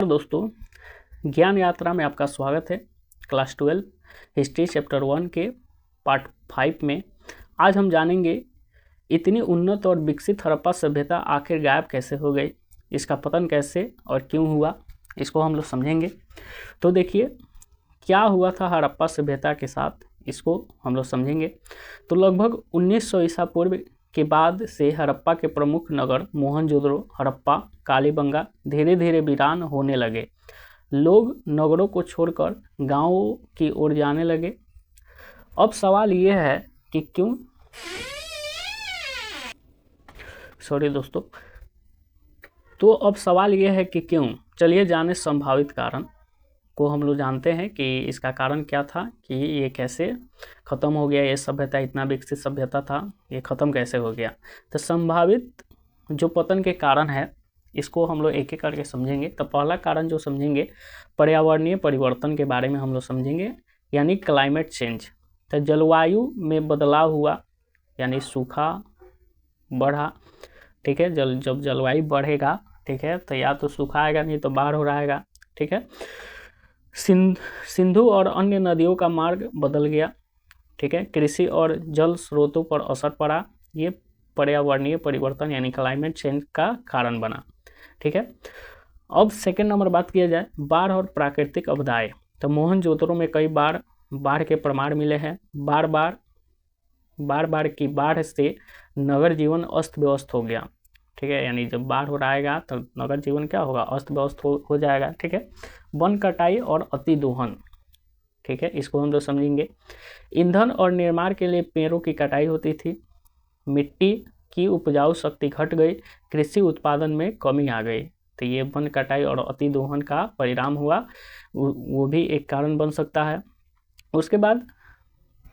दोस्तों, ज्ञान यात्रा में आपका स्वागत है। क्लास 12 हिस्ट्री चैप्टर 1 के पार्ट 5 में आज हम जानेंगे इतनी उन्नत और विकसित हड़प्पा सभ्यता आखिर गायब कैसे हो गई, इसका पतन कैसे और क्यों हुआ, इसको हम लोग समझेंगे। तो देखिए क्या हुआ था हड़प्पा सभ्यता के साथ, इसको हम लोग समझेंगे। तो लगभग 1900 ईसा पूर्व के बाद से हड़प्पा के प्रमुख नगर मोहनजोदड़ो, हड़प्पा, कालीबंगा धीरे धीरे वीरान होने लगे। लोग नगरों को छोड़कर गांवों की ओर जाने लगे। अब सवाल ये है कि क्यों। तो अब सवाल ये है कि क्यों। चलिए जाने संभावित कारण को। हम लोग जानते हैं कि इसका कारण क्या था, कि ये कैसे ख़त्म हो गया, ये सभ्यता इतना विकसित सभ्यता था, ये ख़त्म कैसे हो गया। तो संभावित जो पतन के कारण है इसको हम लोग एक एक करके समझेंगे। तो पहला कारण जो समझेंगे, पर्यावरणीय परिवर्तन के बारे में हम लोग समझेंगे, यानी क्लाइमेट चेंज। तो जलवायु में बदलाव हुआ, यानी सूखा बढ़ा, ठीक है। जब जलवायु बढ़ेगा, ठीक है, तो या तो सूखा आएगा, नहीं तो बाढ़ हो रहेगा, ठीक है। सिंधु और अन्य नदियों का मार्ग बदल गया, ठीक है। कृषि और जल स्रोतों पर असर पड़ा, ये पर्यावरणीय परिवर्तन यानी क्लाइमेट चेंज का कारण बना, ठीक है। अब सेकेंड नंबर बात किया जाए, बाढ़ और प्राकृतिक आपदाएं। तो मोहनजोदड़ो में कई बार बाढ़ के प्रमाण मिले हैं। बार की बाढ़ से नगर जीवन अस्त व्यस्त हो गया, ठीक है। यानी जब बाढ़ हो रहेगा तो नगर जीवन क्या होगा, अस्त व्यस्त हो जाएगा, ठीक है। वन कटाई और अति दोहन, ठीक है, इसको हम लोग समझेंगे। ईंधन और निर्माण के लिए पेड़ों की कटाई होती थी। मिट्टी की उपजाऊ शक्ति घट गई, कृषि उत्पादन में कमी आ गई। तो ये वन कटाई और अति दोहन का परिणाम हुआ, वो भी एक कारण बन सकता है। उसके बाद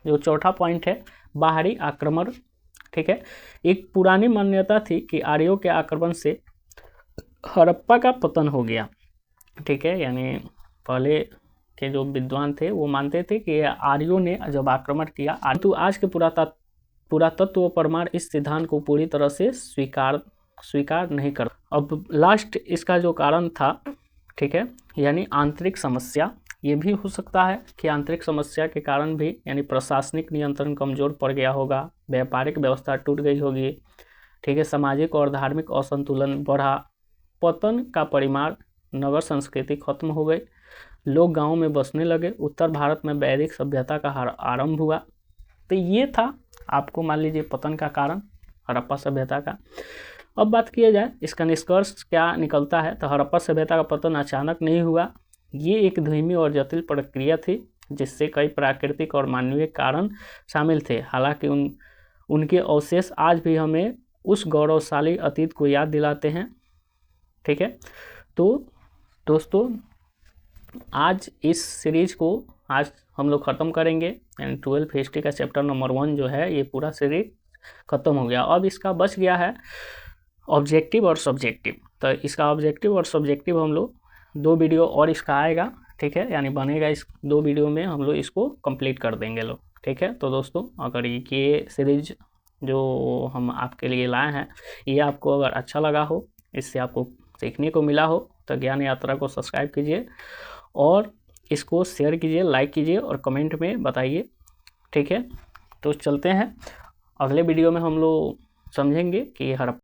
जो चौथा पॉइंट है, बाहरी आक्रमण, ठीक है। एक पुरानी मान्यता थी कि आर्यों के आक्रमण से हड़प्पा का पतन हो गया, ठीक है। यानी पहले के जो विद्वान थे वो मानते थे कि आर्यों ने जब आक्रमण किया, तो आज के पुरातत्व प्रमाण इस सिद्धांत को पूरी तरह से स्वीकार नहीं कर। अब लास्ट इसका जो कारण था, ठीक है, यानी आंतरिक समस्या। ये भी हो सकता है कि आंतरिक समस्या के कारण भी, यानी प्रशासनिक नियंत्रण कमजोर पड़ गया होगा, व्यापारिक व्यवस्था टूट गई होगी, ठीक है, सामाजिक और धार्मिक असंतुलन बढ़ा, पतन का परिमाण, नगर संस्कृति खत्म हो गई, लोग गांव में बसने लगे, उत्तर भारत में वैदिक सभ्यता का आरंभ हुआ। तो ये था आपको मान लीजिए पतन का कारण हड़प्पा सभ्यता का। अब बात किया जाए इसका निष्कर्ष क्या निकलता है, तो हड़प्पा सभ्यता का पतन अचानक नहीं हुआ, ये एक धीमी और जटिल प्रक्रिया थी जिससे कई प्राकृतिक और मानवीय कारण शामिल थे। हालांकि उनके अवशेष आज भी हमें उस गौरवशाली अतीत को याद दिलाते हैं, ठीक है। तो दोस्तों आज इस सीरीज को आज हम लोग ख़त्म करेंगे, यानी 12 हिस्ट्री का चैप्टर नंबर 1 जो है ये पूरा सीरीज ख़त्म हो गया। अब इसका बच गया है ऑब्जेक्टिव और सब्जेक्टिव। तो इसका ऑब्जेक्टिव और सब्जेक्टिव हम लोग 2 वीडियो और इसका आएगा, ठीक है, यानी बनेगा, इस 2 वीडियो में हम लोग इसको कंप्लीट कर देंगे लोग, ठीक है। तो दोस्तों अगर ये सीरीज जो हम आपके लिए लाए हैं ये आपको अगर अच्छा लगा हो, इससे आपको सीखने को मिला हो, तो ज्ञान यात्रा को सब्सक्राइब कीजिए और इसको शेयर कीजिए, लाइक कीजिए और कमेंट में बताइए, ठीक है। तो चलते हैं अगले वीडियो में, हम लोग समझेंगे कि हड़प्पा